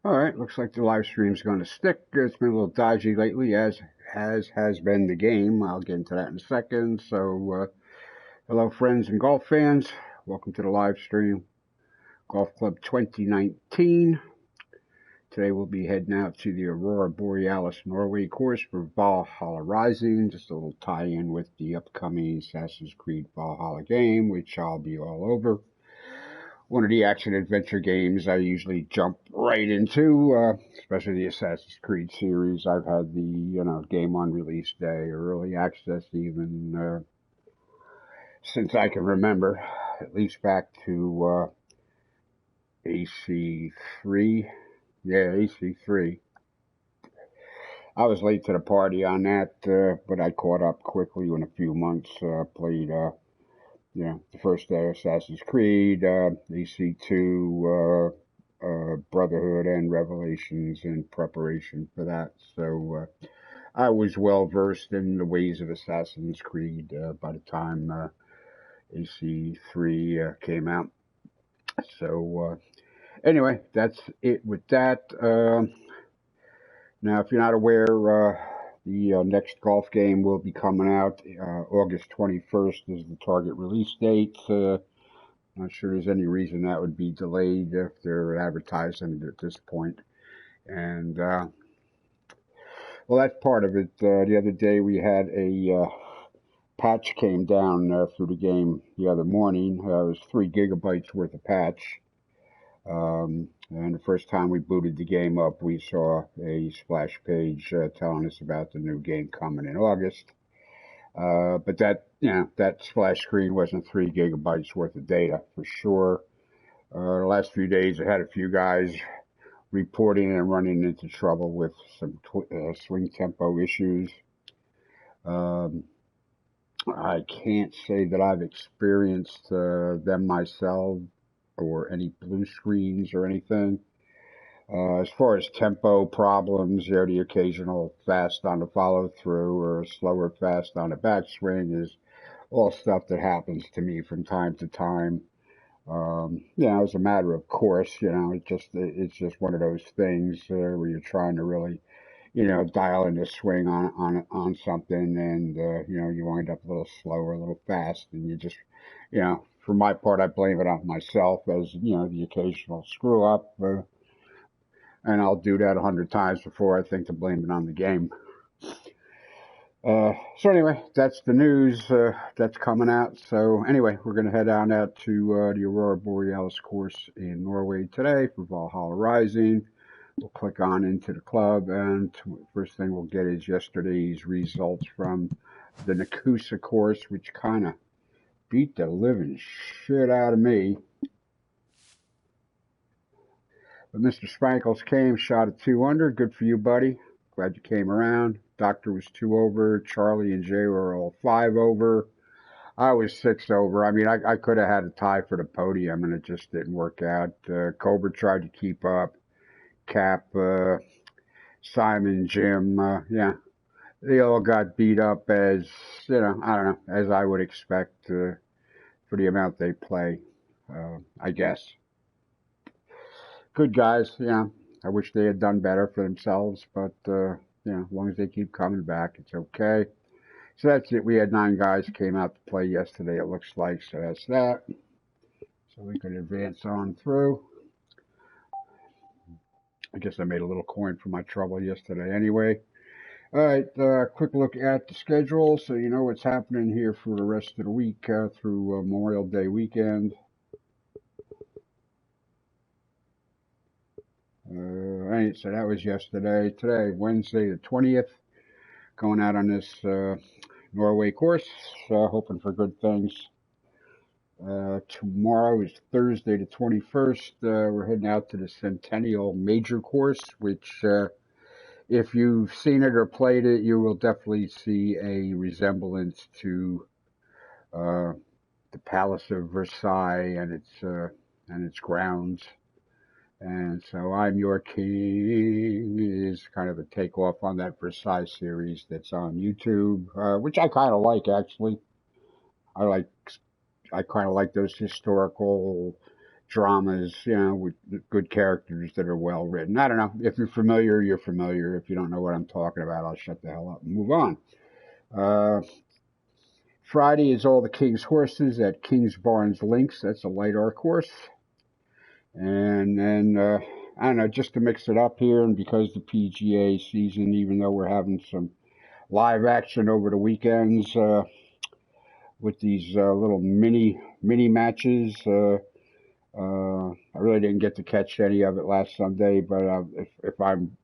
All right, looks like the live stream's going to stick. It's been a little dodgy lately, as has been the game. I'll get into that in a second. So, hello, friends and golf fans. Welcome to the live stream, Golf Club 2019. Today we'll be heading out to the Aurora Borealis Norway course for Valhalla Rising. Just a little tie-in with the upcoming Assassin's Creed Valhalla game, which I'll be all over. One of the action-adventure games I usually jump right into, especially the Assassin's Creed series. I've had the game on release day or early access even since I can remember, at least back to AC3. Yeah, AC3. I was late to the party on that, but I caught up quickly in a few months. Played the first Assassin's Creed, AC2, Brotherhood, and Revelations in preparation for that. So I was well versed in the ways of Assassin's Creed by the time AC3 came out. So anyway, that's it with that. Now, if you're not aware, the next golf game will be coming out. August 21st is the target release date. Not sure there's any reason that would be delayed if they're advertising it at this point. And, well, that's part of it. The other day we had a patch came down through the game the other morning. It was 3 gigabytes worth of patch. And the first time we booted the game up, we saw a splash page telling us about the new game coming in August. But that splash screen wasn't 3 gigabytes worth of data for sure. The last few days, I had a few guys reporting and running into trouble with some swing tempo issues. I can't say that I've experienced them myself or any blue screens or anything. As far as tempo problems, the occasional fast on the follow through or slower fast on the backswing is all stuff that happens to me from time to time. As a matter of course, it's just one of those things where you're trying to really, dial in the swing on something, and you wind up a little slower, a little fast, and you just, for my part, I blame it on myself as the occasional screw up. And I'll do that 100 times before I think to blame it on the game. So anyway, that's the news that's coming out. So anyway, we're going to head on out to the Aurora Borealis course in Norway today for Valhalla Rising. We'll click on into the club, and first thing we'll get is yesterday's results from the Nakusa course, which kind of beat the living shit out of me. But Mr. Spankles came, shot at 2 under. Good for you, buddy. Glad you came around. Doctor was 2 over. Charlie and Jay were all 5 over. I was 6 over. I mean, I could have had a tie for the podium, and it just didn't work out. Cobra tried to keep up. Cap, Simon, Jim, they all got beat up as, I don't know, as I would expect for the amount they play, I guess. Good guys, I wish they had done better for themselves, but, as long as they keep coming back, it's okay. So that's it. We had 9 guys came out to play yesterday, it looks like, so that's that. So we can advance on through. I guess I made a little coin for my trouble yesterday anyway. All right, quick look at the schedule so you know what's happening here for the rest of the week through Memorial Day weekend. Right, so that was yesterday. Today, Wednesday the 20th, going out on this Norway course, hoping for good things. Tomorrow is Thursday the 21st. We're heading out to the Centennial Major course, which if you've seen it or played it, you will definitely see a resemblance to the Palace of Versailles and its grounds. And so I'm Your King is kind of a takeoff on that Versailles series that's on YouTube, which I kind of like, actually. I kind of like those historical dramas, you know, with good characters that are well written. I don't know. If you're familiar, you're familiar. If you don't know what I'm talking about, I'll shut the hell up and move on. Uh, Friday is all the King's horses at King's Barnes Links. That's a light arc horse. And then, I don't know, just to mix it up here, and because the PGA season, even though we're having some live action over the weekends with these little mini matches, I really didn't get to catch any of it last Sunday, but if I'm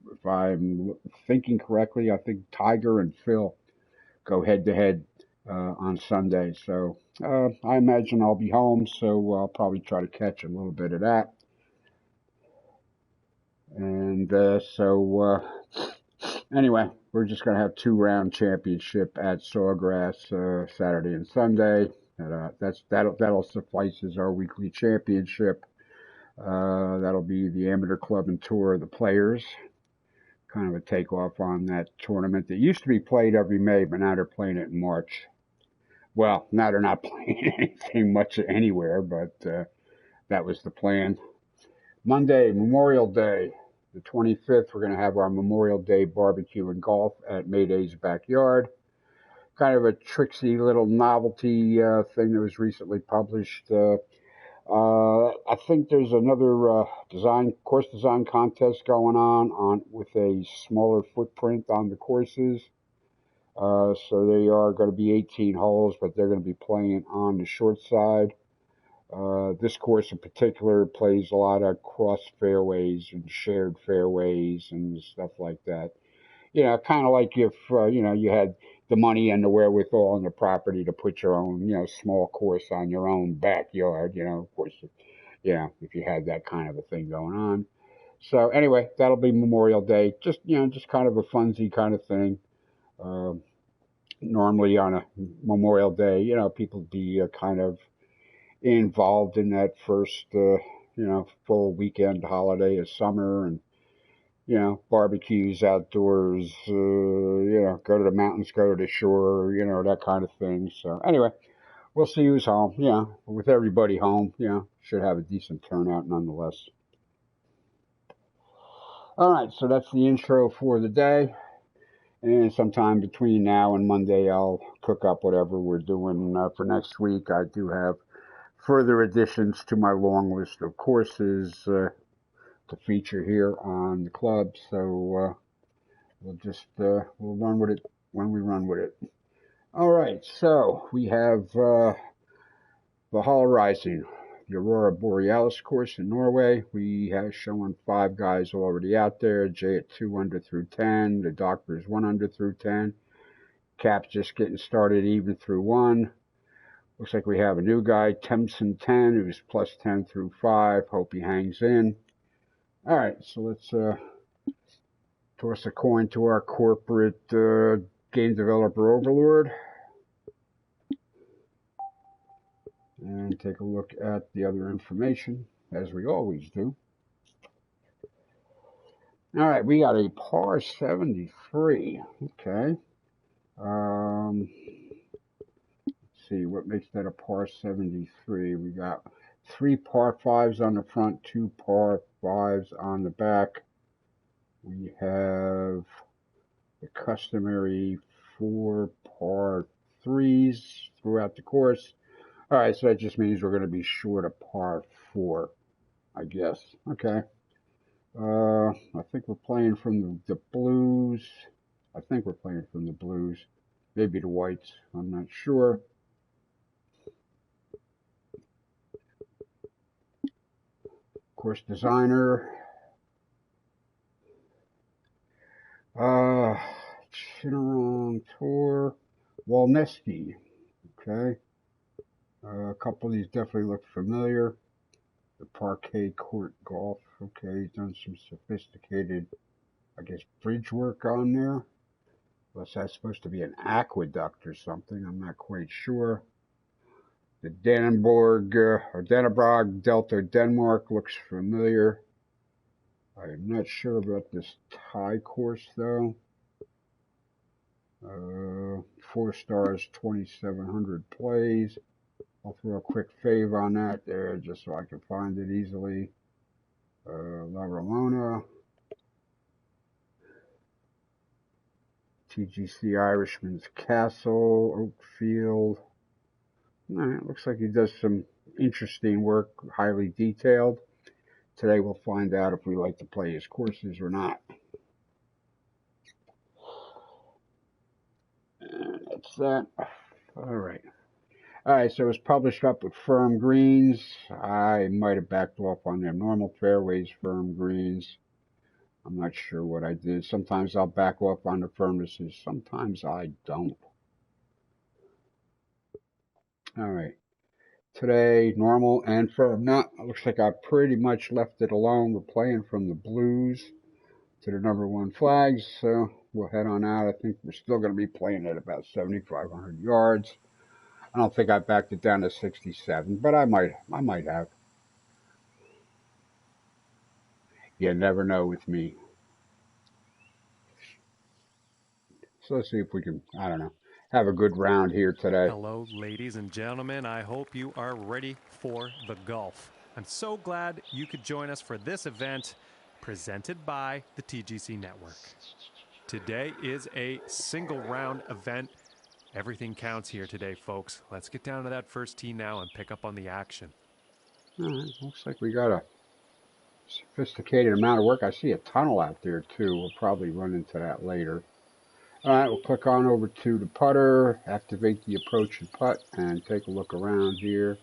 thinking correctly, I think Tiger and Phil go head to head on Sunday. So I imagine I'll be home, so I'll probably try to catch a little bit of that. And anyway, we're just gonna have 2-round championship at Sawgrass Saturday and Sunday. That'll suffice as our weekly championship. That'll be the amateur club and tour of the players. Kind of a takeoff on that tournament that used to be played every May, but now they're playing it in March. Well, now they're not playing anything much anywhere, but that was the plan. Monday, Memorial Day, the 25th, we're going to have our Memorial Day barbecue and golf at Mayday's backyard. Kind of a tricksy little novelty thing that was recently published. I think there's another course design contest going on with a smaller footprint on the courses. So they are going to be 18 holes, but they're going to be playing on the short side. This course in particular plays a lot of cross fairways and shared fairways and stuff like that. You know, kind of like if, you had the money and the wherewithal and the property to put your own, small course on your own backyard, of course, if you had that kind of a thing going on. So anyway, that'll be Memorial Day. Just kind of a funsy kind of thing. Normally on a Memorial Day, people be kind of involved in that first, full weekend holiday of summer, and barbecues outdoors, go to the mountains, go to the shore, that kind of thing. So anyway, we'll see who's home. With everybody home, should have a decent turnout nonetheless. All right, so that's the intro for the day. And sometime between now and Monday, I'll cook up whatever we're doing for next week. I do have further additions to my long list of courses to feature here on the club. So we'll run with it when we run with it. All right, so we have Valhalla Rising, the Aurora Borealis course in Norway. We have showing 5 guys already out there. Jay at 2 under through 10. The Doctor is 1 under through 10. Cap's just getting started even through 1. Looks like we have a new guy, Temson 10, who's plus 10 through 5. Hope he hangs in. All right, so let's toss a coin to our corporate game developer overlord and take a look at the other information, as we always do. All right, we got a par 73. Okay. Let's see, what makes that a par 73? We got 3 par 5s on the front, 2 par 5s on the back. We have the customary 4 par 3s throughout the course. All right, so that just means we're going to be short a par 4, I guess. Okay. I think we're playing from the blues. I think we're playing from the blues. Maybe the whites. I'm not sure. Course designer. Chinaron Tour. Walneski. Okay. A couple of these definitely look familiar. The Parquet Court Golf. Okay, he's done some sophisticated, I guess, bridge work on there. Unless that's supposed to be an aqueduct or something. I'm not quite sure. The Dannenborg or Dannebrog Delta Denmark looks familiar. I'm not sure about this Thai course though. 4 stars, 2,700 plays. I'll throw a quick fave on that there just so I can find it easily. La Ramona, TGC Irishman's Castle, Oakfield. It looks like he does some interesting work, highly detailed. Today we'll find out if we like to play his courses or not. And that's that. All right. All right, so it was published up with firm greens. I might have backed off on their normal fairways, firm greens. I'm not sure what I did. Sometimes I'll back off on the firmnesses. Sometimes I don't. All right. Today, normal and firm. Now, it looks like I pretty much left it alone. We're playing from the blues to the #1 flags, so we'll head on out. I think we're still going to be playing at about 7,500 yards. I don't think I backed it down to 67, but I might have. You never know with me. So let's see if we can, I don't know, have a good round here today. Hello, ladies and gentlemen. I hope you are ready for the golf. I'm so glad you could join us for this event presented by the TGC Network. Today is a single round event. Everything counts here today, folks. Let's get down to that first tee now and pick up on the action. All right, looks like we got a sophisticated amount of work. I see a tunnel out there too. We'll probably run into that later. All right, we'll click on over to the putter, activate the approach and putt, and take a look around here.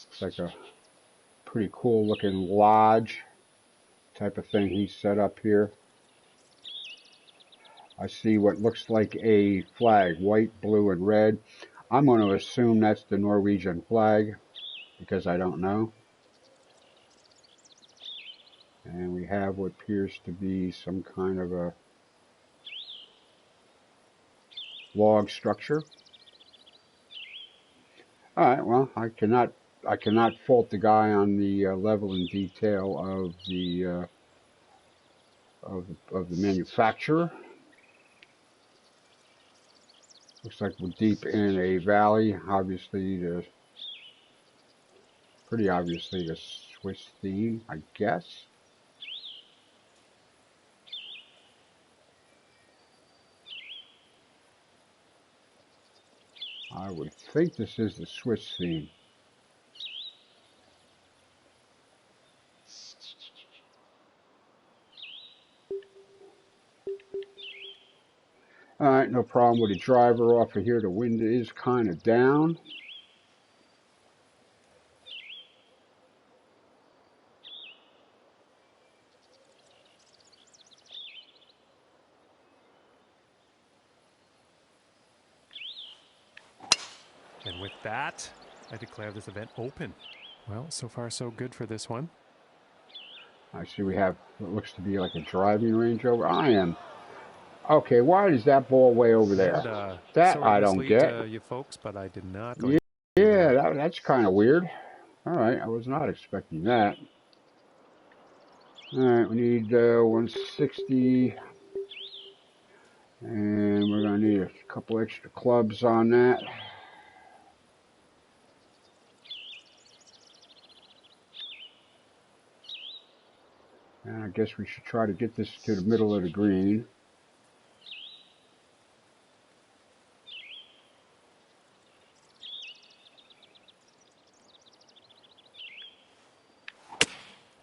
Looks like a pretty cool looking lodge type of thing he set up here. I see what looks like a flag, white, blue, and red. I'm going to assume that's the Norwegian flag because I don't know. And we have what appears to be some kind of a log structure. All right, well, I cannot fault the guy on the level and detail of the manufacturer. Looks like we're deep in a valley. Obviously, pretty obviously the Swiss theme, I guess. I would think this is the Swiss theme. All right, no problem with the driver off of here. The wind is kind of down. And with that, I declare this event open. Well, so far so good for this one. I see we have what looks to be like a driving range over. I am. Okay, why is that ball way over there? And, that I don't get. You folks, but I did not. Yeah, that's kind of weird. All right, I was not expecting that. All right, we need 160, and we're gonna need a couple extra clubs on that. And I guess we should try to get this to the middle of the green.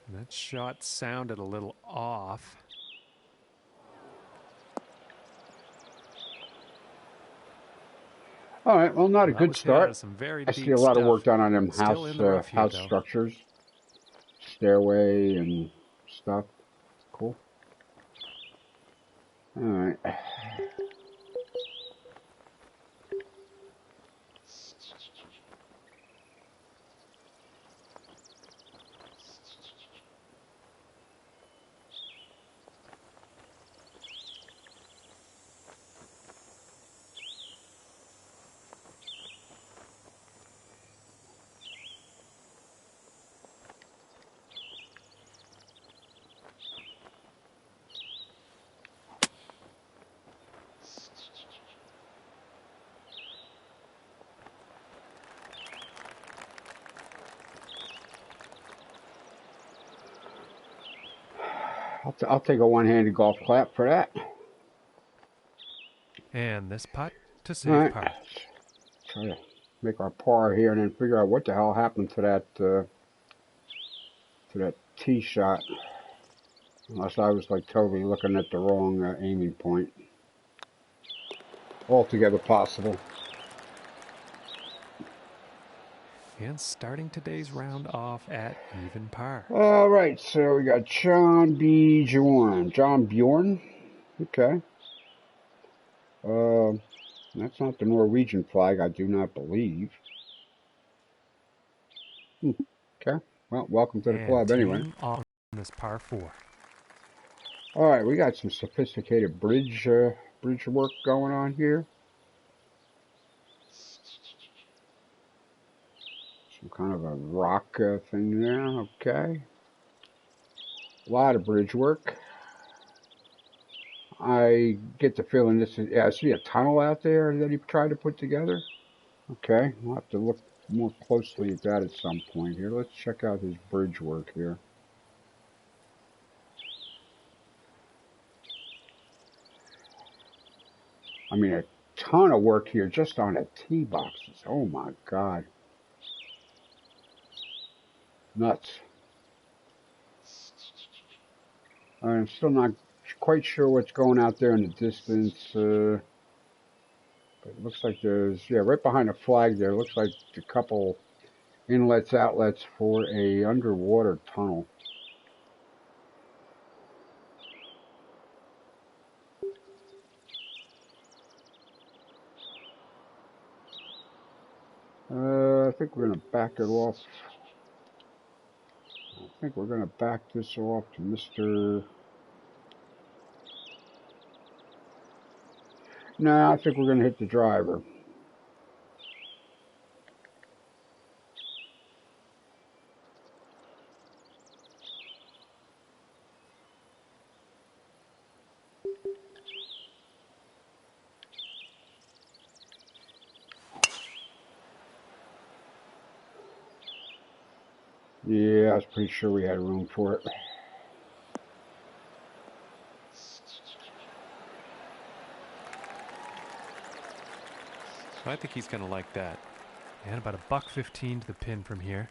That shot sounded a little off. All right, well, not a good start. I see a lot of work done on them house structures, stairway and stuff. Cool. All right. I'll take a one-handed golf clap for that. And this putt to All save right. par. Try to make our par here and then figure out what the hell happened to that tee shot. Unless I was like totally looking at the wrong aiming point. Altogether possible. And starting today's round off at even par. All right, so we got John Bjorn. John Bjorn? Okay. That's not the Norwegian flag, I do not believe. Okay. Well, welcome to the club anyway. On this par 4. All right, we got some sophisticated bridge work going on here. Some kind of a rock thing there. Okay. A lot of bridge work. I get the feeling this is, I see a tunnel out there that he tried to put together. Okay, we'll have to look more closely at that at some point here. Let's check out his bridge work here. I mean, a ton of work here just on the tee boxes. Oh my God. Nuts. I'm still not quite sure what's going out there in the distance. But it looks like there's, yeah, right behind the flag there, looks like a couple inlets, outlets for a underwater tunnel. I think we're going to back it off. I think we're going to back this off to Mr. No, I think we're going to hit the driver. Yeah, I was pretty sure we had room for it. I think he's going to like that. And about $1.15 to the pin from here.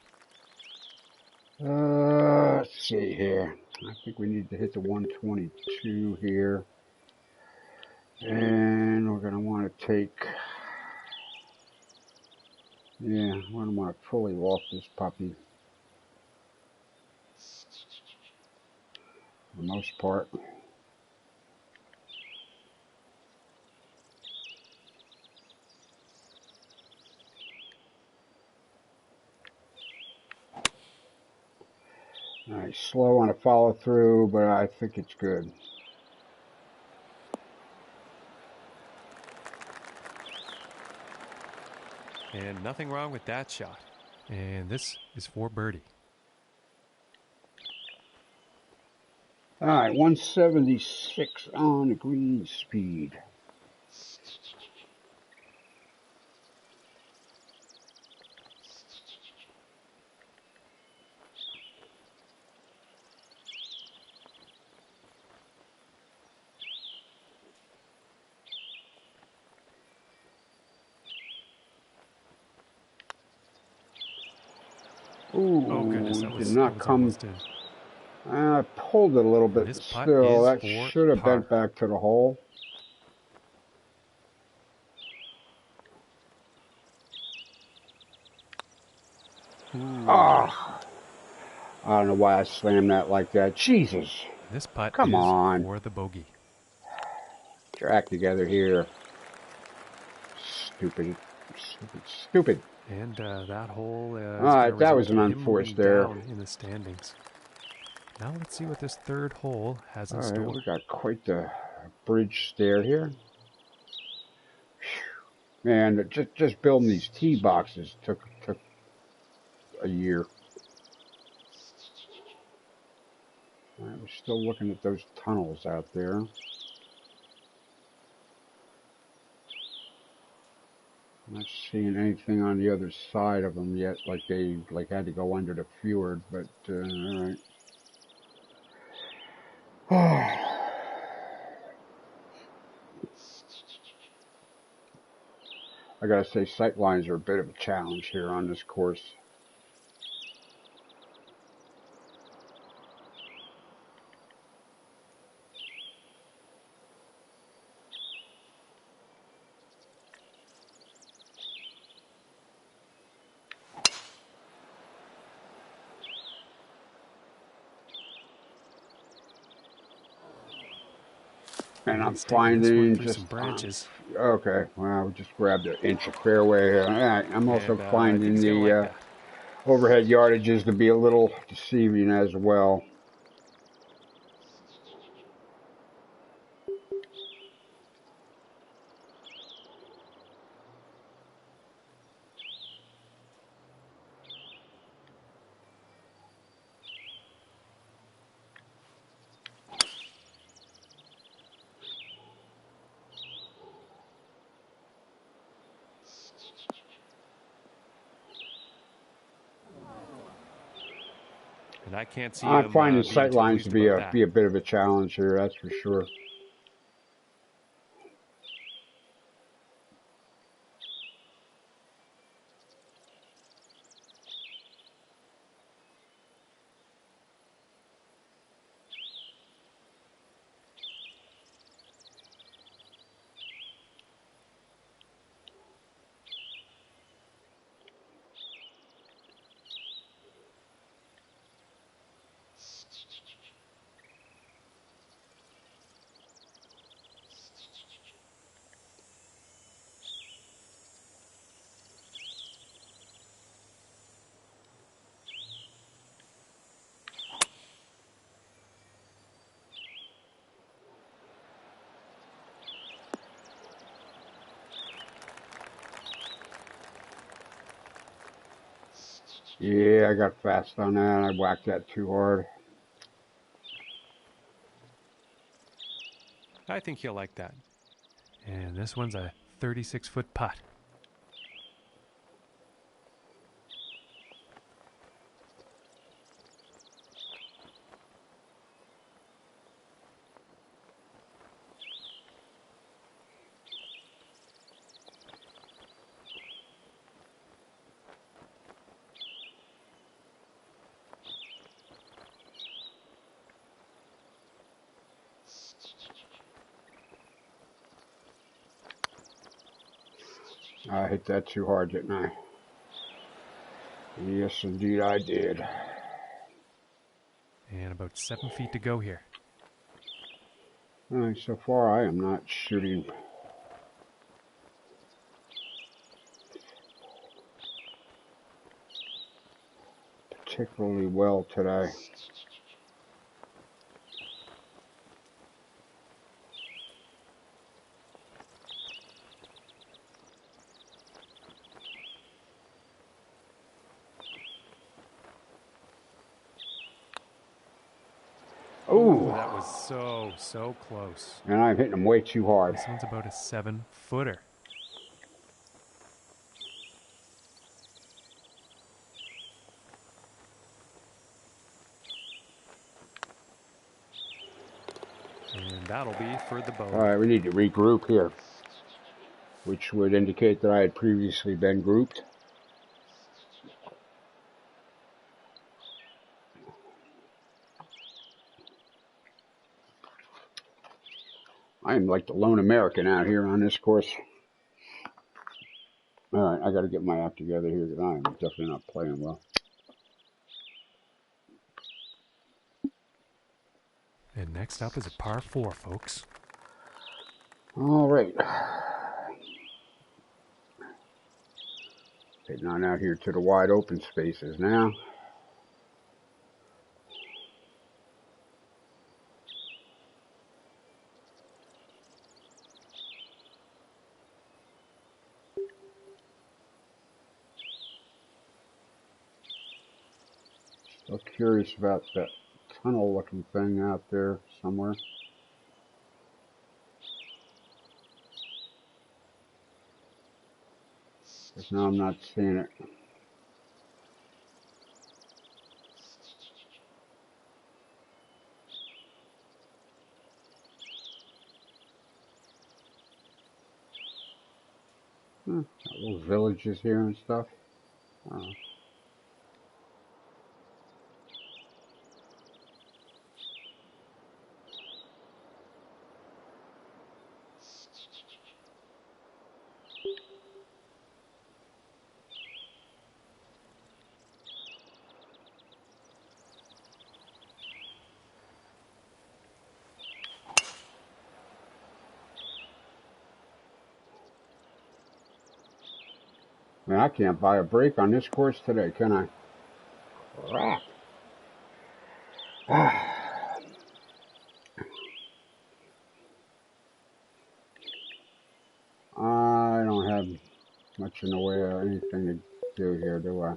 Let's see here. I think we need to hit the 122 here. And we're going to want to take, yeah, we're going to want to fully off this puppy. For the most part. All right, slow on a follow through, but I think it's good. And nothing wrong with that shot. And this is for birdie. All right, 176 on the green speed. Ooh, Oh goodness, that was, did not come. almost in. I pulled it a little bit, This but putt still, is that for should have par. bent back to the hole. Ah, I don't know why I slammed that like that. Jesus. This putt Come is on. for the bogey. Get your act together here. Stupid. Stupid. And that hole is All right, that was an unforced error. down in the standings. Now let's see what this third hole has in All store. right, we got quite the bridge stair here. Man, just building these tee boxes took a year. All right, we're still looking at those tunnels out there. Not seeing anything on the other side of them yet, like they had to go under the fjord, but all right. I gotta say, sight lines are a bit of a challenge here on this course. And I'm He's taking this one finding through just, some branches. okay, well, we just grabbed an inch of fairway here. I'm also And I think finding he's going to like the that. overhead yardages to be a little deceiving as well. And I can't see I'm him finding being sight too lines to pleased about that. be a bit of a challenge here, that's for sure. Yeah, I got fast on that. I whacked that too hard. I think he'll like that. And this one's a 36-foot putt. I hit that too hard, didn't I? Yes, indeed I did. And about 7 feet to go here. All right, so far I am not shooting particularly well today. Ooh, Oh, that was so close. and I'm hitting them way too hard. This one's about a 7-footer. And that'll be for the All bogey. right, we need to regroup here, which would indicate that I had previously been grouped. I am like the lone American out here on this course. All right, I got to get my act together here because I am definitely not playing well. And next up is a par 4, folks. All right. Heading on out here to the wide open spaces now. Still curious about that tunnel looking thing out there somewhere. Because now I'm not seeing it. villages here and stuff. Man, I can't buy a break on this course today, can I? Crap. I don't have much in the way of anything to do here, do I?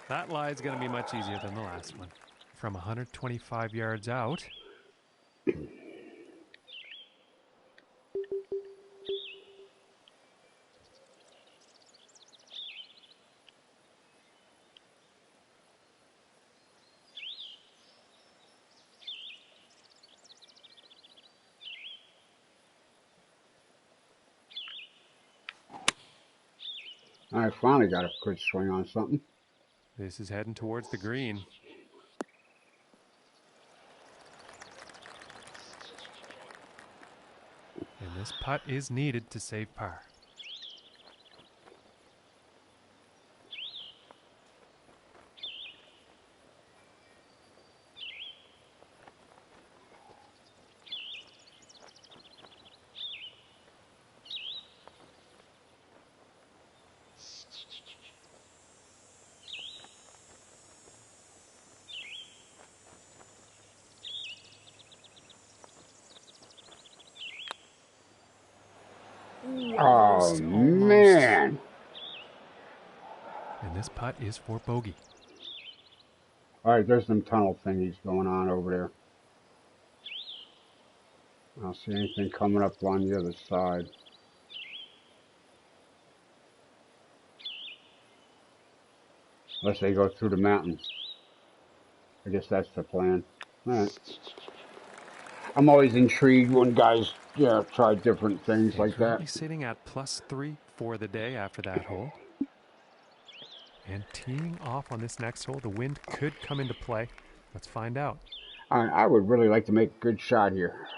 That lie is going to be much easier than the last one. From 125 yards out. I finally got a good swing on something. This is heading towards the green. And this putt is needed to save par. Oh, man. And this putt is for bogey. All right, there's some tunnel thingies going on over there. I don't see anything coming up on the other side. Unless they go through the mountain. I guess that's the plan. All right. I'm always intrigued when guys try different things like that. Currently sitting at +3 for the day after that hole. And teeing off on this next hole, the wind could come into play. Let's find out. I would really like to make a good shot here.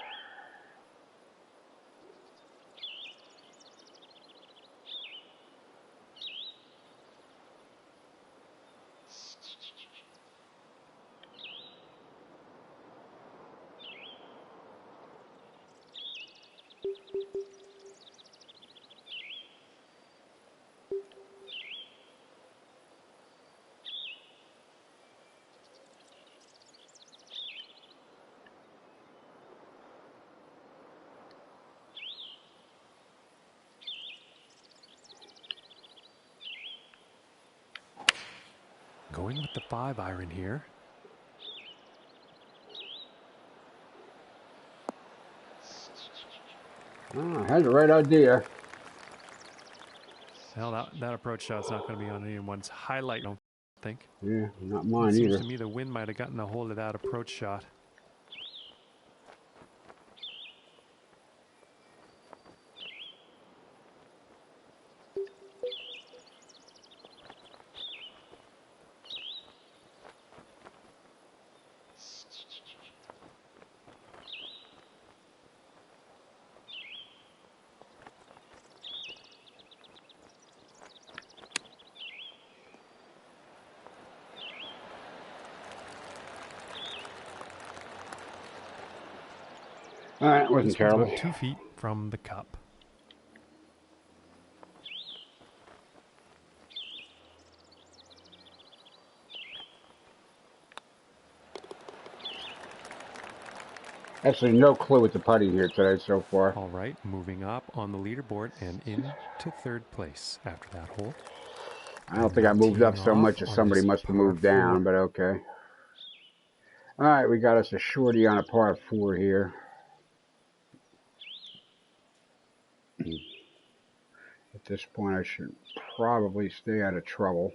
Going with the 5-iron here. Oh, I had the right idea. Well, that approach shot's not going to be on anyone's highlight, I don't think. Yeah, not mine It seems either. to me the wind might have gotten a hold of that approach shot. All right, it wasn't This one's terrible. about 2 feet from the cup. Actually, no clue with the putting here today so far. All right, moving up on the leaderboard and into third place after that hole. I don't think I moved up so much as somebody must have moved down, but okay. All right, we got us a shorty on a par 4 here. At this point, I should probably stay out of trouble.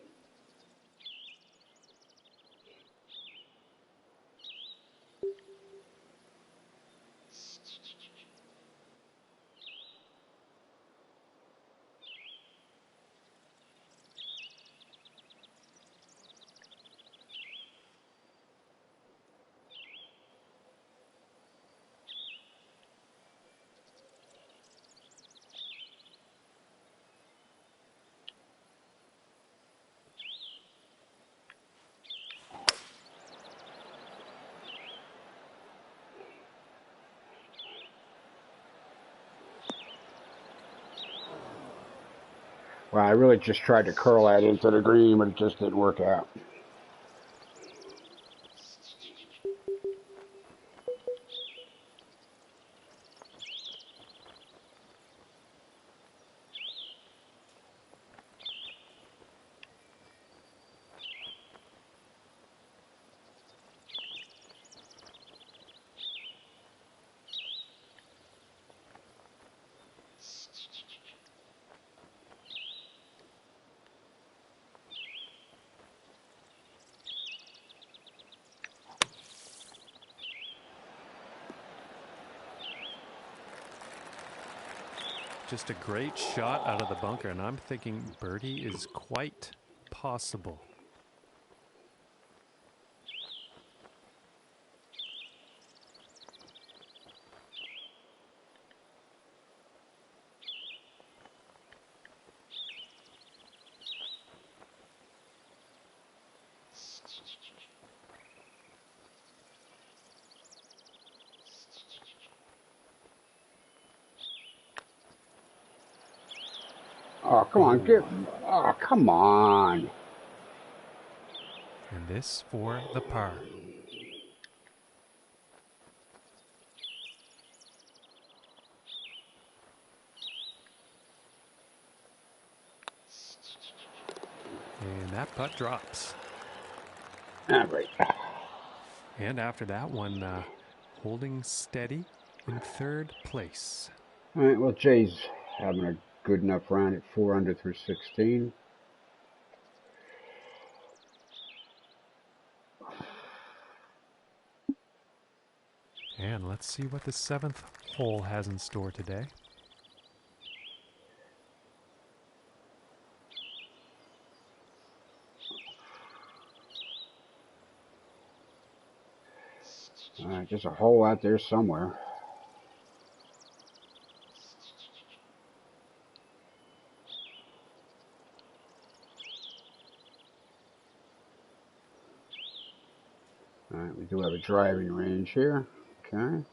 Well, I really just tried to curl that into the green, but it just didn't work out. Just a great shot out of the bunker, and I'm thinking birdie is quite possible. Oh, come on, oh, come on. And this for the par. And that putt drops. All right. And after that one, holding steady in third place. All right, well, Jay's having a good enough round at 4 under through 16. And let's see what the 7th hole has in store today. All right, there's a hole out there somewhere. All right, we do have a driving range here. Okay.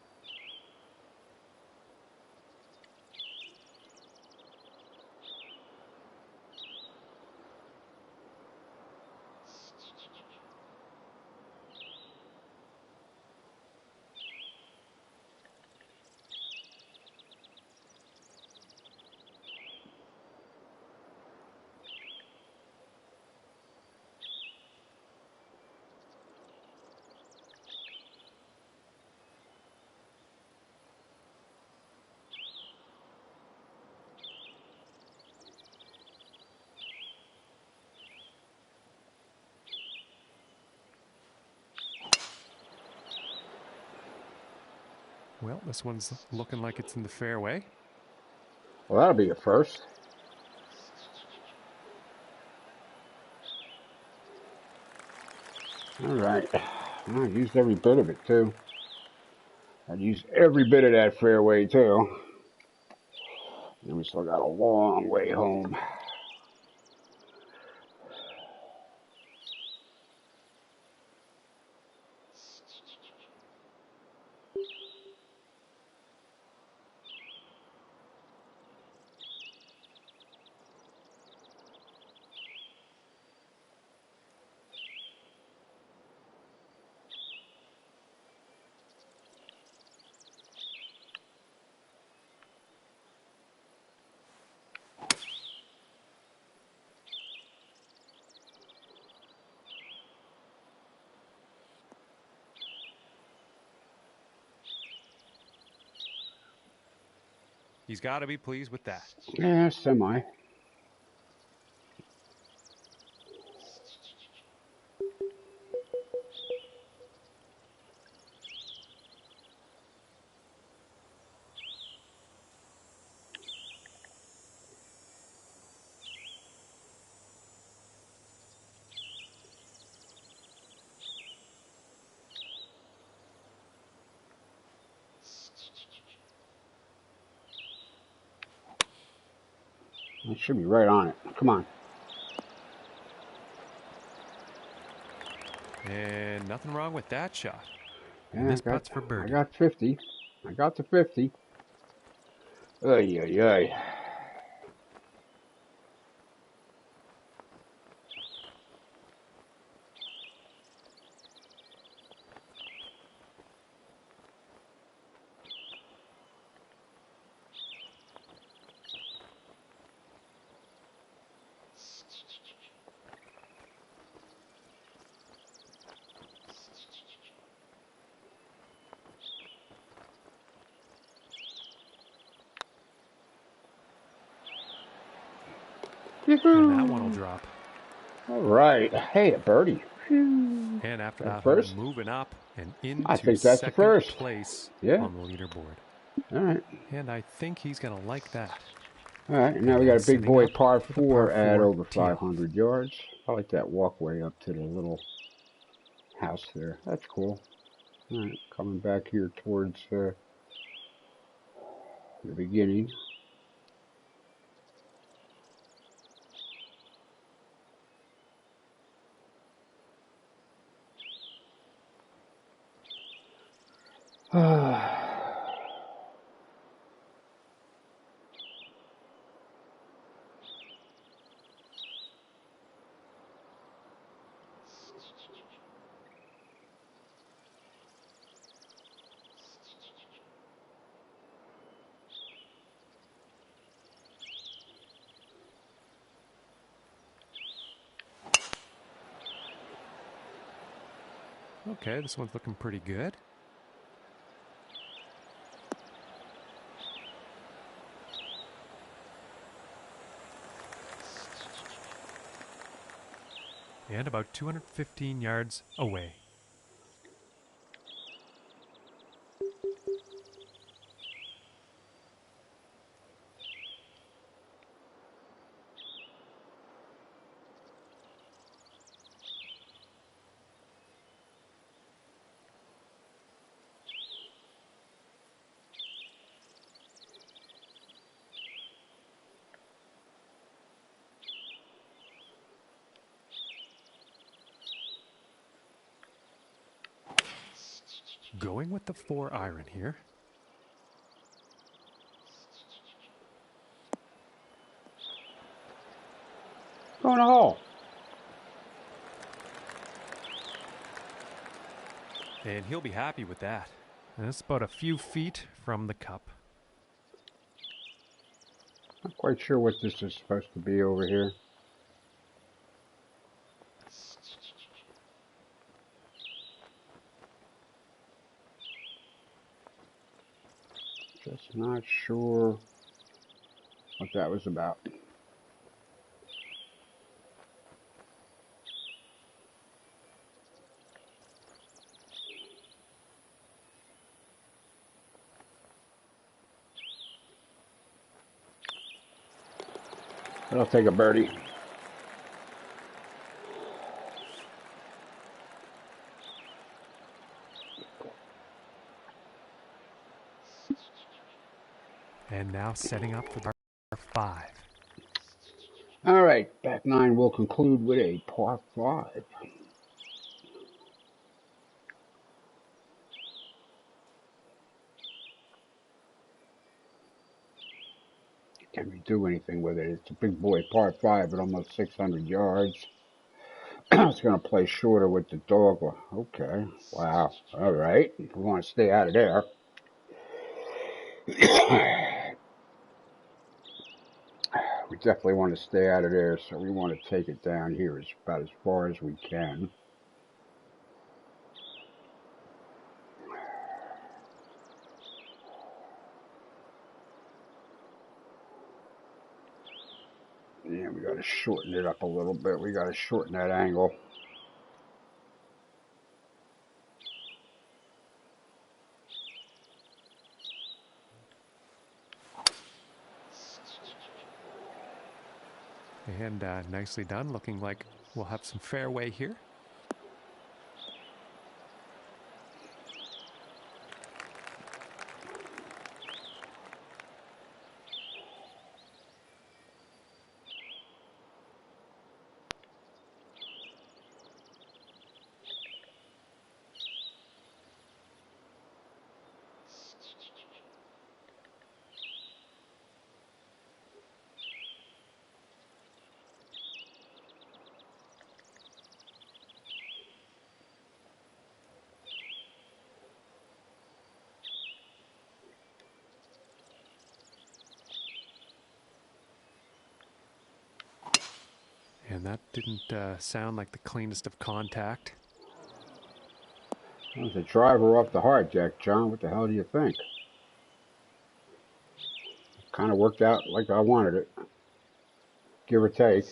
Well, this one's looking like it's in the fairway. Well, that'll be a first. All right. Well, I used every bit of it, too. I'd use every bit of that fairway, too. And we still got a long way home. He's got to be pleased with that. Yeah, semi. It should be right on it. Come on. And nothing wrong with that shot. And Yeah, this putt's for birdie. I got 50. I got the 50. Ay, ay, ay. And that one will drop. All right. Hey, a birdie. And after that hole, moving up and into second place on the leaderboard. All right. And I think he's going to like that. All right. And now we got a big boy par 4 at over tee off. 500 yards. I like that walkway up to the little house there. That's cool. All right. Coming back here towards the beginning. Okay, this one's looking pretty good. And about 215 yards away. Going with the 4-iron here. Going to hole. And he'll be happy with that. And it's about a few feet from the cup. Not quite sure what this is supposed to be over here. Just not sure what that was about. But I'll take a birdie. And now setting up for par 5. All right, back 9 will conclude with a par 5. Can't really do anything with it. It's a big boy par 5 at almost 600 yards. It's going to play shorter with the dog. Okay. Wow. All right. We want to stay out of there. We definitely want to stay out of there, so we want to take it down here about as far as we can. Yeah, we got to shorten it up a little bit. We got to shorten that angle. And nicely done. Looking like we'll have some fairway here. And that didn't sound like the cleanest of contact. That was a driver off the hard deck, John. What the hell do you think? Kind of worked out like I wanted it, give or take.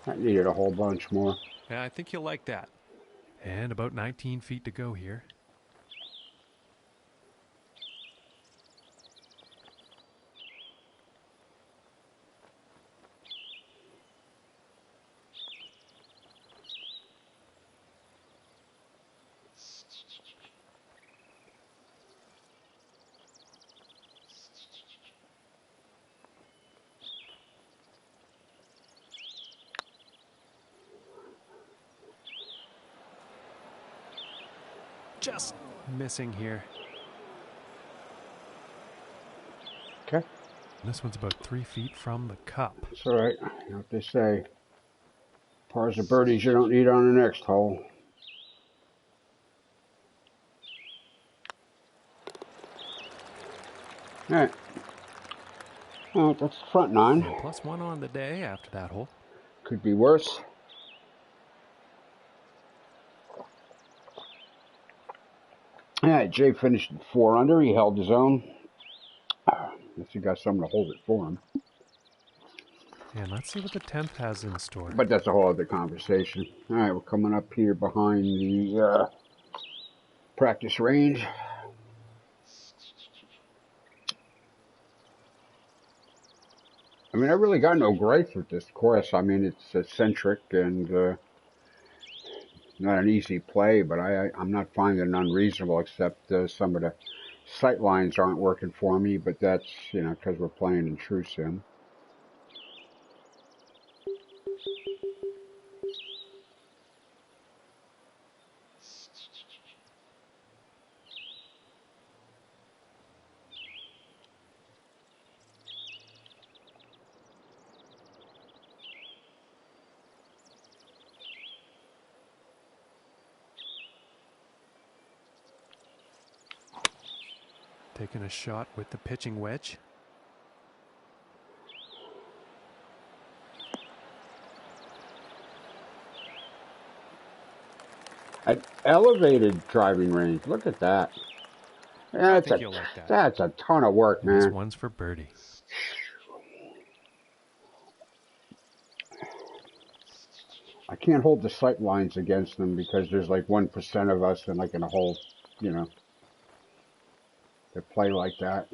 That needed a whole bunch more. Yeah, I think you'll like that. And about 19 feet to go here. Just missing here. Okay. This one's about 3 feet from the cup. That's all right. You know what they say. Pars of birdies you don't need on the next hole. All right. All right, that's the front nine. And +1 on the day after that hole. Could be worse. All right, Jay finished at 4 under. He held his own. Unless you got someone to hold it for him. And let's see what the 10th has in store. But that's a whole other conversation. All right, we're coming up here behind the practice range. I mean, I really got no gripes with this course. I mean, it's eccentric and not an easy play, but I'm not finding it unreasonable, except some of the sight lines aren't working for me, but that's, you know, because we're playing in True Sim. Taking a shot with the pitching wedge. An elevated driving range. Look at that. That's I think you'll like that. That's a ton of work, man. This one's for birdie. I can't hold the sight lines against them because there's like 1% of us and like in a whole, you know, that play like that.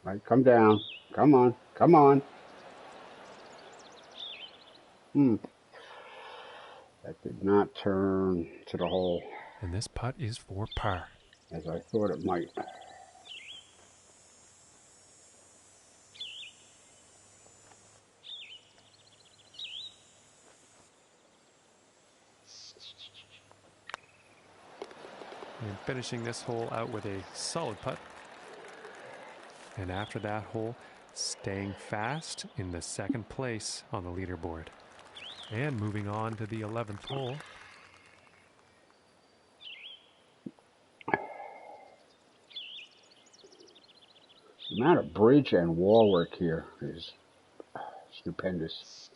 All right, come down. Come on. Come on. That did not turn to the hole. And this putt is for par. As I thought it might. And finishing this hole out with a solid putt. And after that hole, staying fast in the second place on the leaderboard. And moving on to the 11th hole. The amount of bridge and wall work here is stupendous.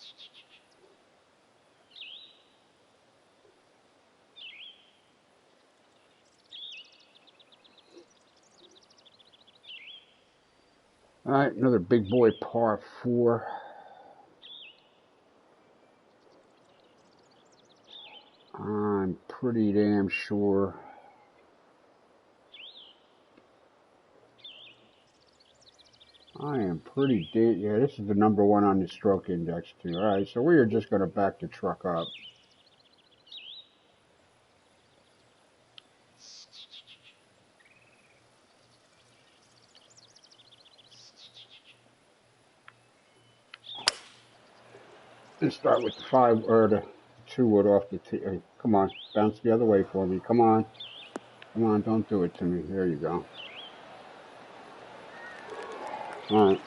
All right, another big boy par 4. I'm pretty damn sure yeah, this is the number 1 on the stroke index too. All right, so we are just going to back the truck up. And start with the 5 or the 2 wood off the tee. Hey, come on, bounce the other way for me. Come on. Come on, don't do it to me. There you go. All right.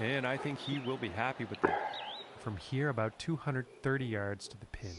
And I think he will be happy with that. From here, about 230 yards to the pin.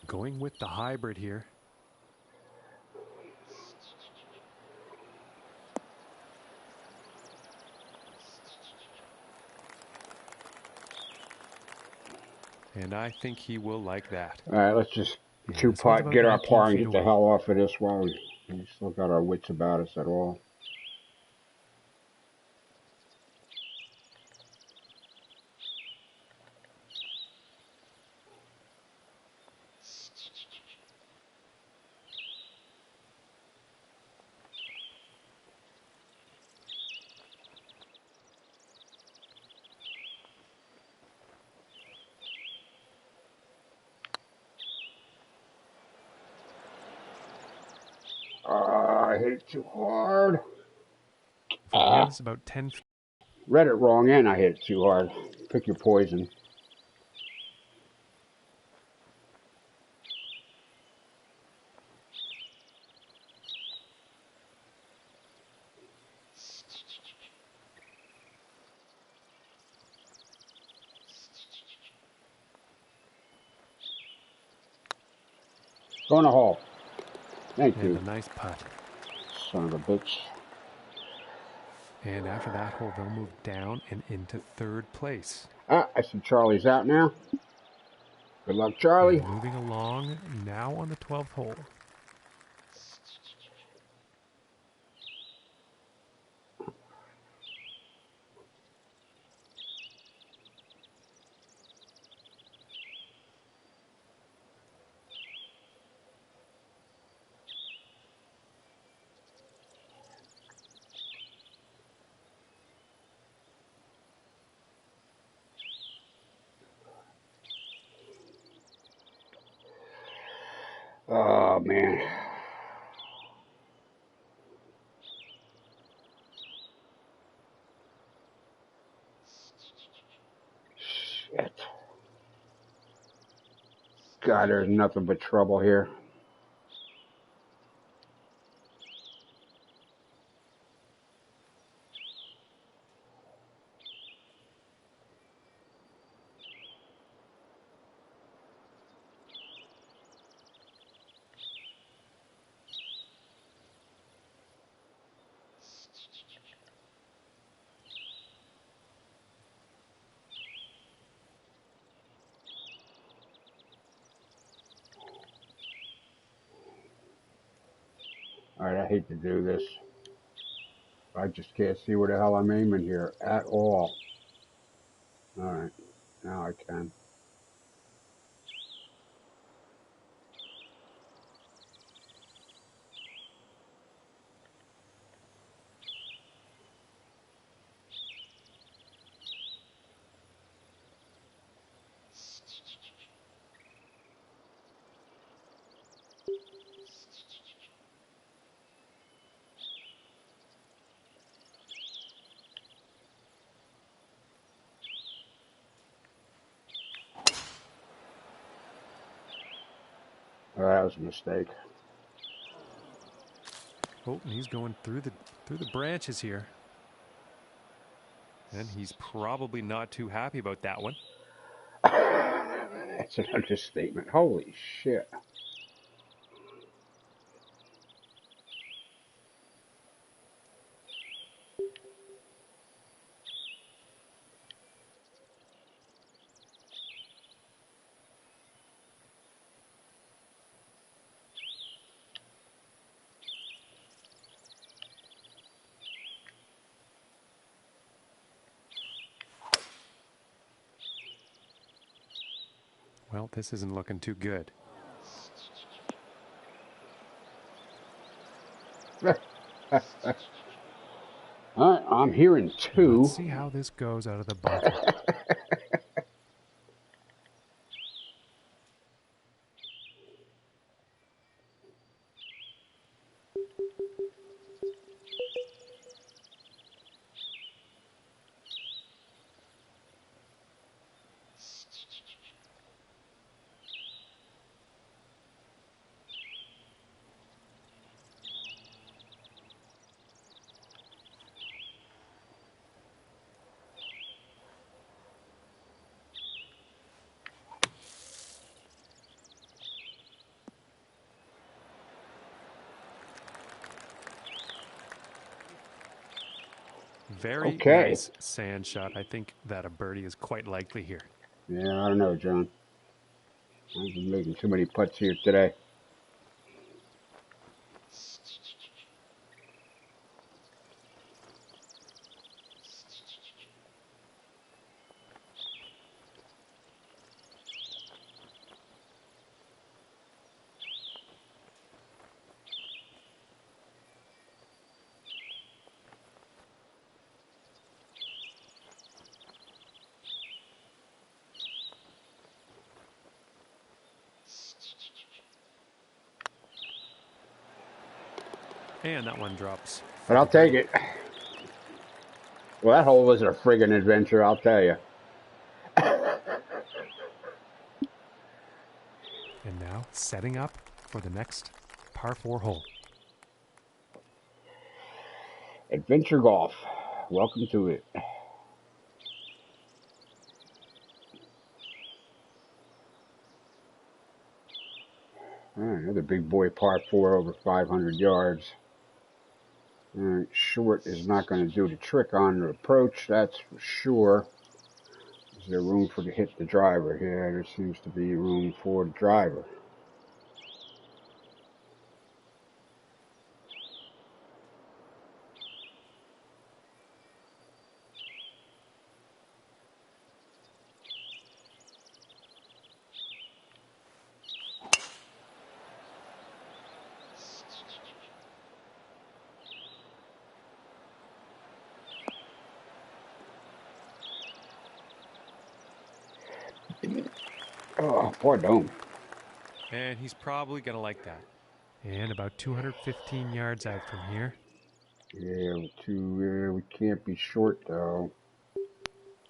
Going with the hybrid here. And I think he will like that. All right, let's just 2-putt, get our par and get the hell off of this while we still got our wits about us at all. I hit it too hard. It's about 10 feet. Read it wrong and I hit it too hard. Pick your poison. Go in the hole. Thank you. And a nice putt. Son of a bitch. And after that hole, they'll move down and into 3rd place. I see Charlie's out now. Good luck, Charlie. And moving along, now on the 12th hole. Oh, man. Shit. God, there's nothing but trouble here. Alright, I hate to do this. I just can't see where the hell I'm aiming here at all. Alright, now I can. Oh, that was a mistake. Oh, and he's going through the branches here. And he's probably not too happy about that one. That's an understatement. Holy shit. Well, this isn't looking too good. I'm hearing two. Let's see how this goes out of the bunker. Very Okay. nice sand shot. I think that a birdie is quite likely here. Yeah, I don't know, John. I've been making too many putts here today. And that one drops. But I'll take it. Well, that hole was a friggin' adventure, I'll tell you. And now setting up for the next par 4 hole. Adventure golf. Welcome to it. All right, another big boy par 4 over 500 yards. All right, short is not going to do the trick on the approach, that's for sure. Is there room for to hit the driver here? There seems to be room for the driver. Oh, pardon. And he's probably going to like that. And about 215 yards out from here. Yeah, we can't be short though. So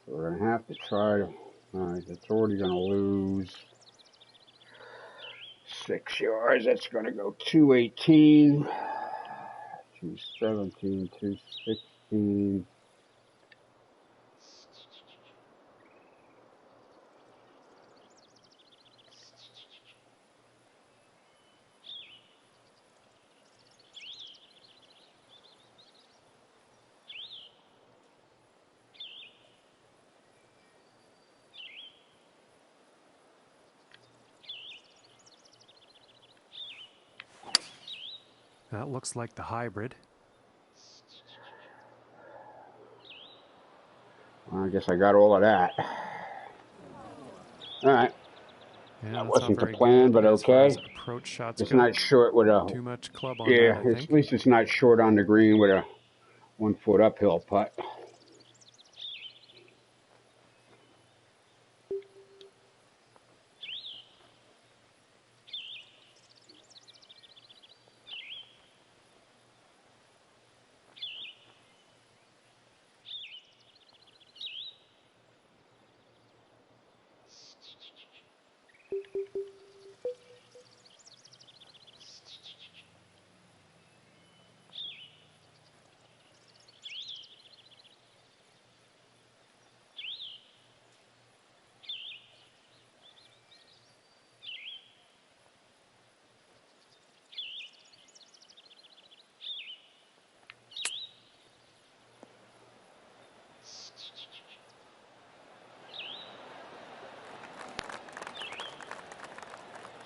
we're going to have to try to. Alright, that's already going to lose 6 yards. That's going to go 218, 217, 216. That looks like the hybrid. Well, I guess I got all of that. All right. Yeah, That that's not wasn't the very plan, good but as far as okay. approach shots It's go. not short with a, Too much club on that, yeah, I at think. least it's not short on the green with a 1 foot uphill putt.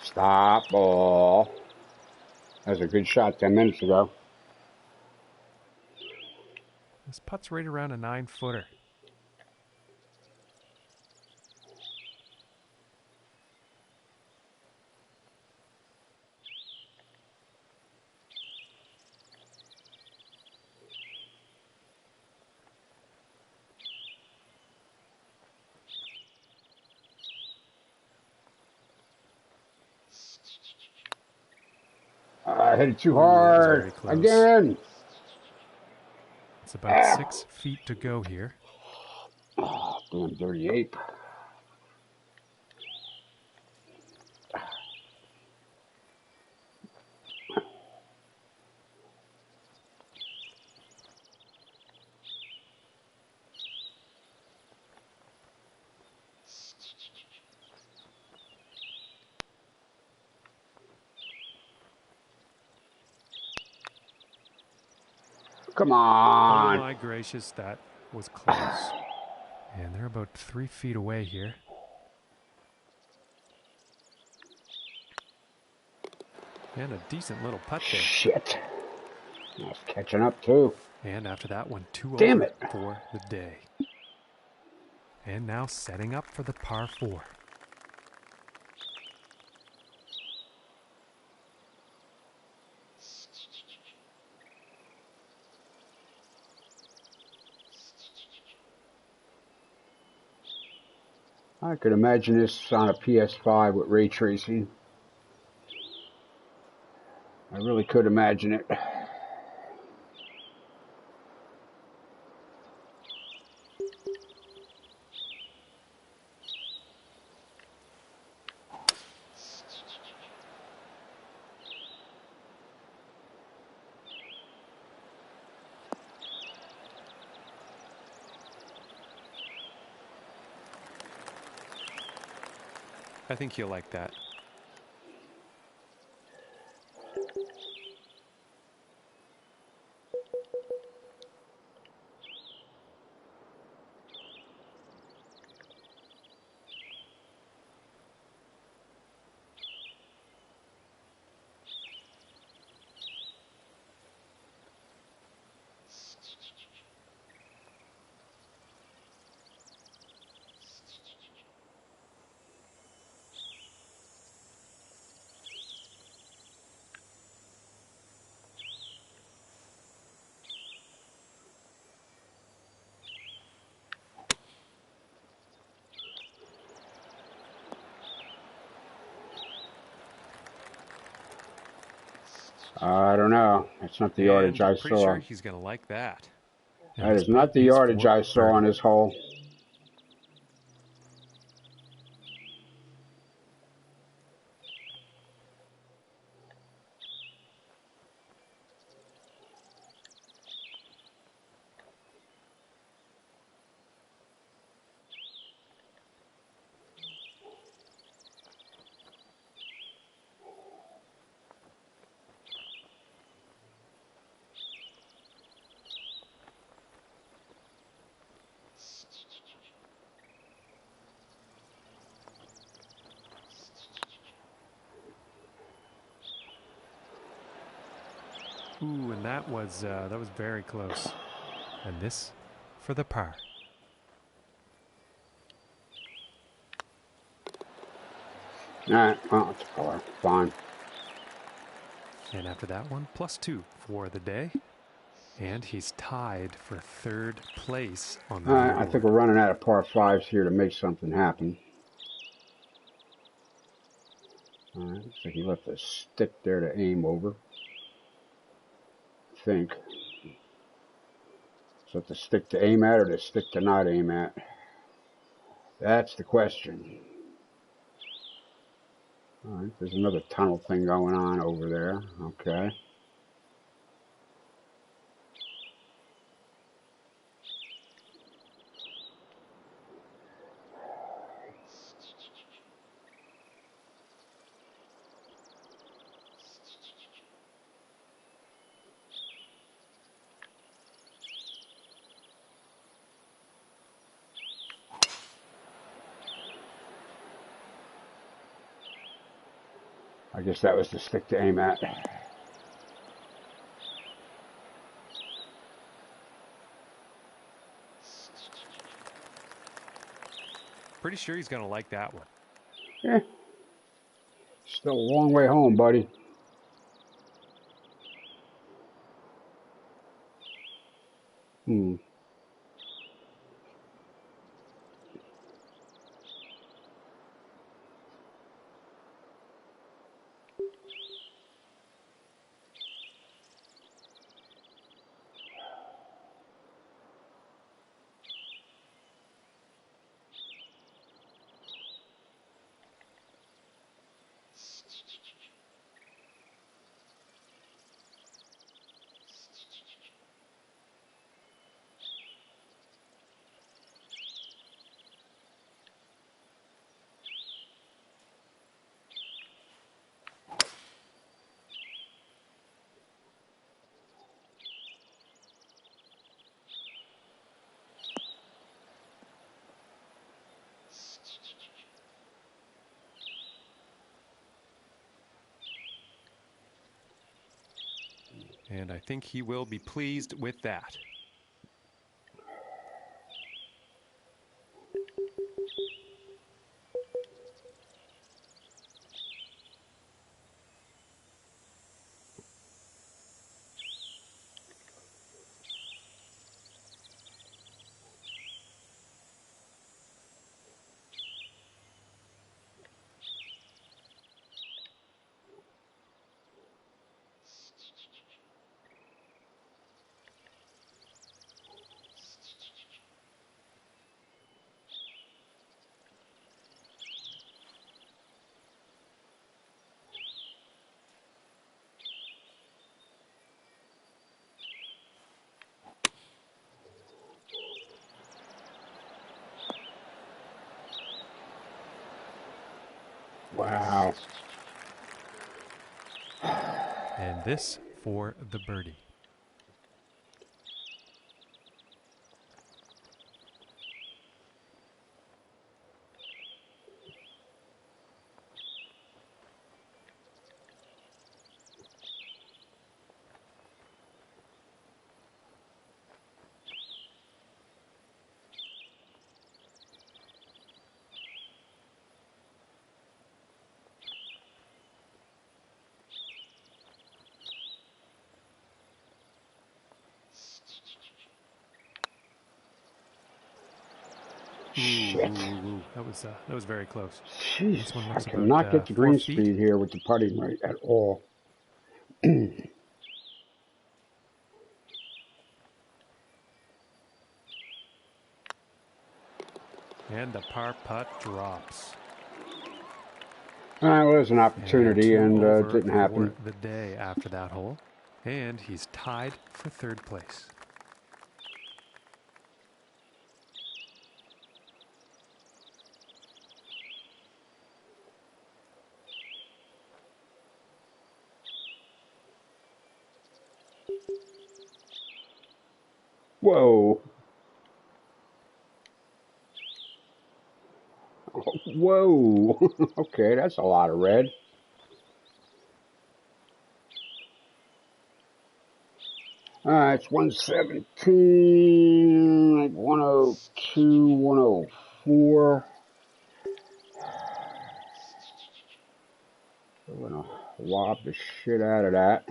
Stop ball. That was a good shot 10 minutes ago. This putt's right around a 9-footer. I hit it too Ooh, that was hard. very close. Again. It's about 6 feet to go here. Oh, damn dirty ape. Come on. Oh my gracious, that was close. And they're about 3 feet away here. And a decent little putt there. Shit. I was catching up too. And after that one, 2 Damn over it. for the day. And now setting up for the par 4. I could imagine this on a PS5 with ray tracing. I really could imagine it. I think you'll like that. I don't know. That's not the And yardage I I'm pretty saw. sure he's going to like that. And That this is not putt the is yardage for I saw birdie. on this hole. Ooh, and that was very close. And this for the par. All right, well, it's a par. Fine. And after that one, +2 for the day. And he's tied for third place on the All right, I leaderboard. think we're running out of par 5s here to make something happen. All right, looks like he left a stick there to aim over. I think. Is that the stick to aim at or the stick to not aim at? That's the question. All right, there's another tunnel thing going on over there. Okay. I guess that was the stick to aim at. Pretty sure he's going to like that one. Yeah. Still a long way home, buddy. And I think he will be pleased with that. Wow. And this for the birdie. Shit. Ooh. That was very close. Jeez, This one I looks cannot about get the 4 green feet. speed here with the putting right at all. And the par putt drops. Well, it was an opportunity, and it didn't happen. For the day after that hole. And he's tied for third place. Whoa. Whoa. Okay, that's a lot of red. It's 117, like 102, 104. We're gonna lob the shit out of that.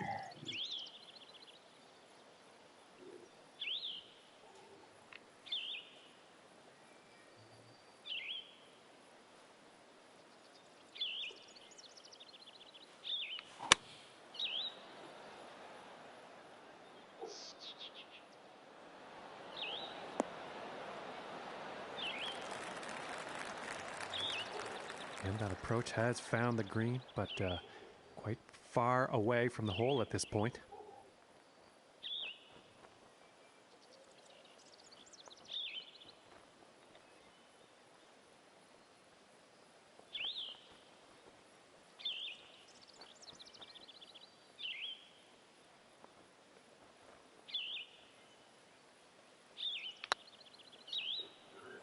And that approach has found the green, but quite far away from the hole at this point.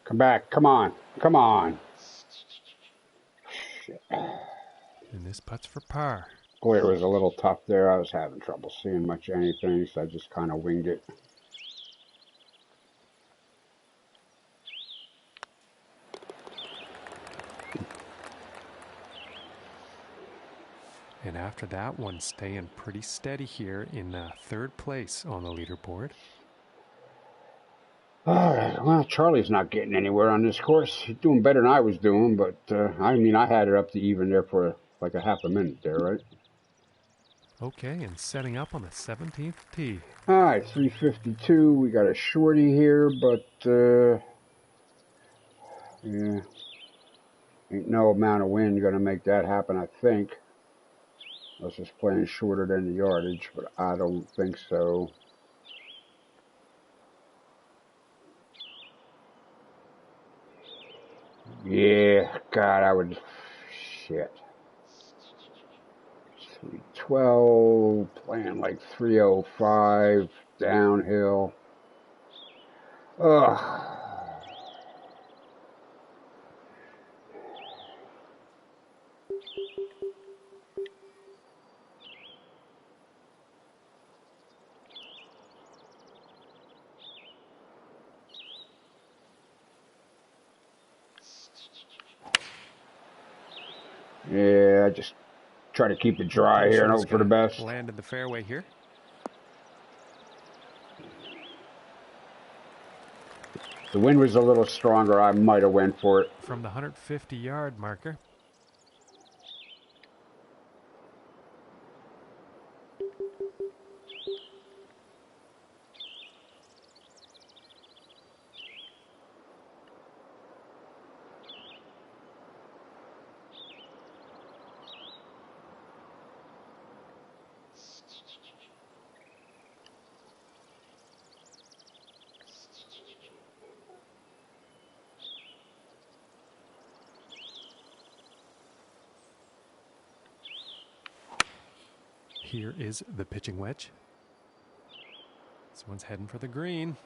Come back, come on, come on. Shit. And this putt's for par. Boy, it was a little tough there. I was having trouble seeing much anything, so I just kind of winged it. And after that one, staying pretty steady here in third place on the leaderboard. All right, well, Charlie's not getting anywhere on this course. He's doing better than I was doing, but I mean, I had it up to even there for like a half a minute there, right? Okay, and setting up on the 17th tee. All right, 352. We got a shorty here, but yeah, ain't no amount of wind gonna make that happen, I think. Unless it's playing shorter than the yardage, but I don't think so. Yeah, God, I would. Shit. 312, playing like 305 downhill. Ugh. Yeah, I just try to keep it dry here and hope for the best. Landed the fairway here. If the wind was a little stronger, I might have went for it. From the 150-yard marker. Here is the pitching wedge. This one's heading for the green.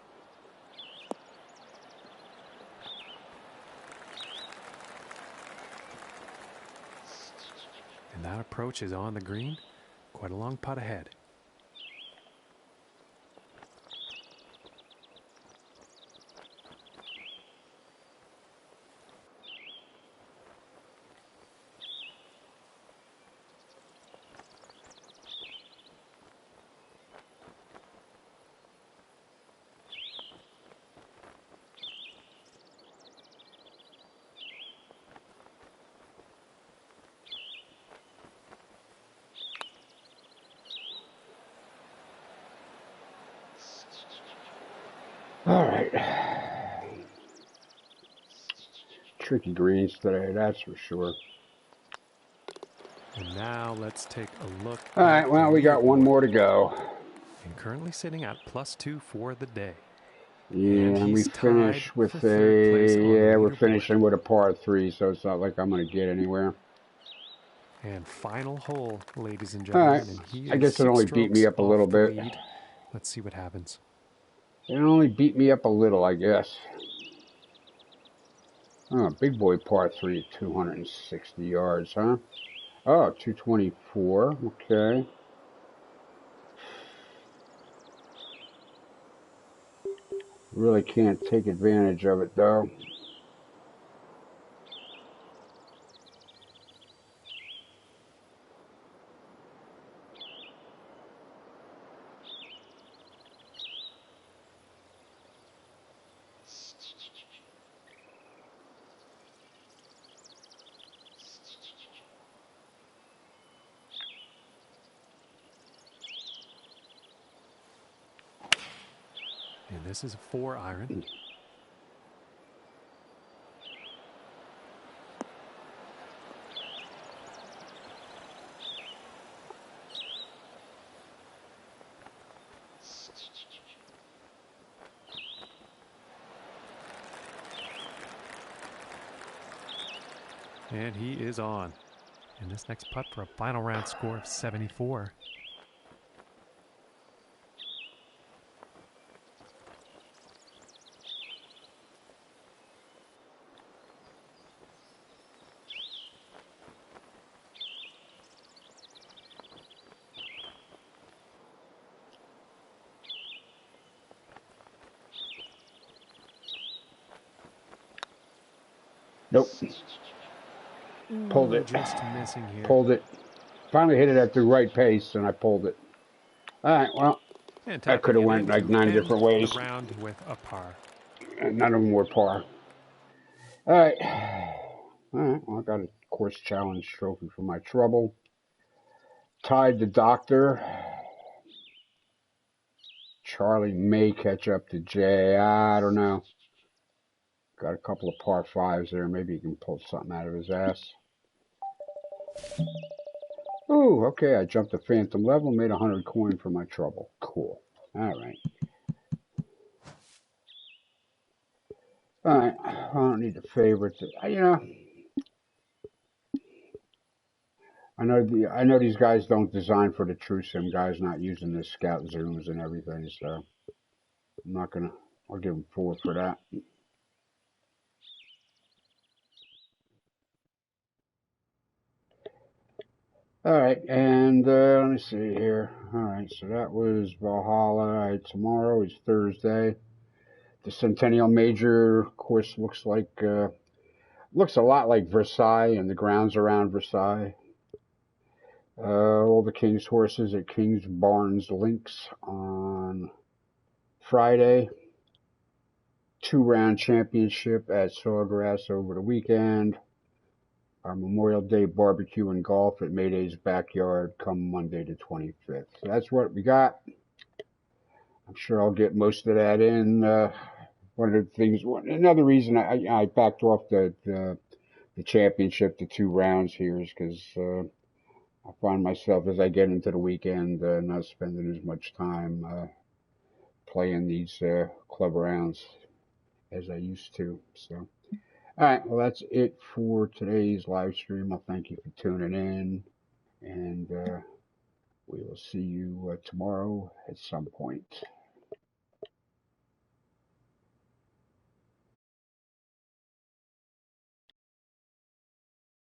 And that approach is on the green. Quite a long putt ahead. All right. Tricky greens today, that's for sure. And now let's take a look. All right, well, we got one more to go. And currently sitting at +2 for the day. Yeah, and we finish with we're finishing with a par 3, so it's not like I'm going to get anywhere. And final hole, ladies and gentlemen. All right, And I guess it only beat me up a little bit. Lead. Let's see what happens. It only beat me up a little, I guess. Oh, big boy par 3, 260 yards, huh? Oh, 224, okay. Really can't take advantage of it though. And this is a 4-iron. And he is on. And this next putt for a final round score of 74. Nope. Pulled it. Just missing here. Pulled it. Finally hit it at the right pace, and I pulled it. All right, well, I could have went like 9 different ways. The round with a par. And none of them were par. All right. All right, well, I got a course challenge trophy for my trouble. Tied the doctor. Charlie may catch up to Jay. I don't know. Got a couple of par 5s there. Maybe he can pull something out of his ass. Ooh, okay. I jumped the phantom level, made 100 coin for my trouble. Cool. All right. All right. I don't need the favorites. You know, I know these guys don't design for the true sim guys, not using the scout zooms and everything. So I'm not gonna. I'll give them 4 for that. All right, and let me see here. All right, so that was Valhalla. All right, tomorrow is Thursday. The Centennial Major course looks a lot like Versailles and the grounds around Versailles. All the King's horses at King's Barnes Links on Friday. 2-round championship at Sawgrass over the weekend. Our Memorial Day barbecue and golf at Mayday's backyard come Monday the 25th. So that's what we got. I'm sure I'll get most of that in. One of the things, another reason I backed off the championship to 2 rounds here is because I find myself as I get into the weekend not spending as much time playing these club rounds as I used to. So. All right, well, that's it for today's live stream. I'll thank you for tuning in, and we will see you tomorrow at some point.